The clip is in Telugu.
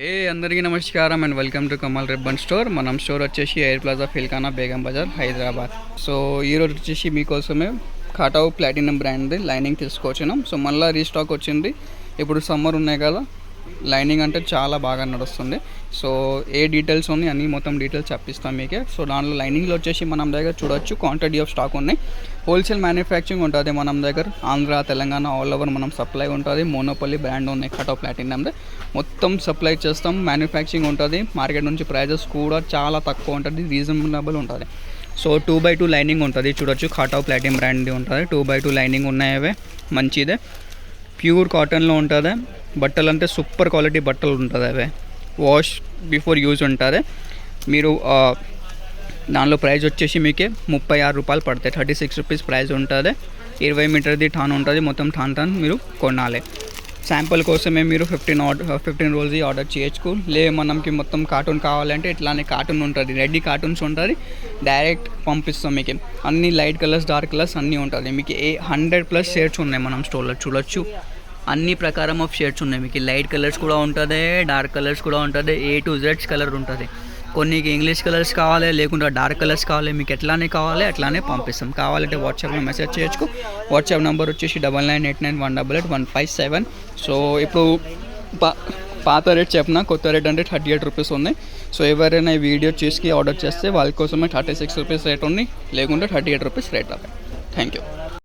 హే అందరికీ నమస్కారం and welcome to Kamal ribbon store. మనం స్టోర్ వచ్చేసి air plaza Pheelkhana Begum Bazaar Hyderabad. So ఈరోజు వచ్చేసి మీకోసమే కాటావ్ ప్లాటినం బ్రాండ్ది లైనింగ్ తీసుకొచ్చినాం. సో మళ్ళీ రీస్టాక్ వచ్చింది. ఇప్పుడు సమ్మర్ ఉన్నాయి కదా, లైనింగ్ అంటే చాలా బాగా నడుస్తుంది. సో ఏ డీటెయిల్స్ ఉన్నాయి అన్నీ మొత్తం డీటెయిల్స్ చెప్పిస్తాం మీకే. సో దాంట్లో లైనింగ్లో వచ్చేసి మనం దగ్గర చూడొచ్చు క్వాంటిటీ ఆఫ్ స్టాక్ ఉన్నాయి. హోల్సేల్ మ్యానుఫ్యాక్చరింగ్ ఉంటుంది మన దగ్గర. ఆంధ్ర తెలంగాణ ఆల్ ఓవర్ మనం సప్లై ఉంటుంది. మోనోపల్లి బ్రాండ్ ఉన్నాయి కాటావ్ ప్లాటినంది. మొత్తం సప్లై చేస్తాం. మ్యానుఫ్యాక్చరింగ్ ఉంటుంది. మార్కెట్ నుంచి ప్రైజెస్ కూడా చాలా తక్కువ ఉంటుంది, రీజనబుల్ ఉంటుంది. సో 2x2 లైనింగ్ ఉంటుంది చూడొచ్చు. కాటావ్ ప్లాటినం బ్రాండ్ది ఉంటుంది. 2x2 లైనింగ్ ఉన్నాయి, అవే మంచిదే. ప్యూర్ కాటన్లో ఉంటుంది. బట్టలు అంటే సూపర్ క్వాలిటీ బట్టలు ఉంటుంది, అవే వాష్ బిఫోర్ యూజ్ ఉంటుంది. మీరు దానిలో ప్రైస్ వచ్చేసి మీకే 36 రూపాయలు పడతాయి. 36 రూపీస్ ప్రైస్ ఉంటుంది. 20 మీటర్ది ఠాన్ ఉంటుంది. మొత్తం ఠాన్ మీరు కొనాలి. శాంపుల్ కోసమే మీరు 15 రోజు ఆర్డర్ చేయొచ్చు. మనకి మొత్తం కార్టూన్ కావాలంటే ఇట్లానే కార్టూన్ ఉంటుంది, రెడీ కార్టూన్స్ ఉంటుంది. డైరెక్ట్ పంపిస్తాం మీకు. అన్ని లైట్ కలర్స్ డార్క్ కలర్స్ అన్నీ ఉంటుంది. మీకు 100+ షేడ్స్ ఉన్నాయి మనం స్టోర్లో చూడొచ్చు. అన్ని ప్రకారం ఆఫ్ షేడ్స్ ఉన్నాయి. మీకు లైట్ కలర్స్ కూడా ఉంటుంది, డార్క్ కలర్స్ కూడా ఉంటుంది. A to Z కలర్ ఉంటుంది. కొన్ని ఇంగ్లీష్ కలర్స్ కావాలి, లేకుంటే డార్క్ కలర్స్ కావాలి. మీకు ఎట్లానే కావాలి అట్లానే పంపిస్తాం. కావాలంటే వాట్సాప్లో మెసేజ్ చేయొచ్చు. వాట్సాప్ నెంబర్ వచ్చేసి 9989188157. సో ఇప్పుడు పాత రేట్ చెప్పిన, కొత్త రేట్ అంటే 38 రూపీస్ ఉన్నాయి. సో ఎవరైనా ఈ వీడియో చూసి ఆర్డర్ చేస్తే వాళ్ళ కోసమే 36 రూపీస్ రేట్ ఉంది, లేకుంటే 38 రూపీస్ రేట్ ఉంది. Thank you.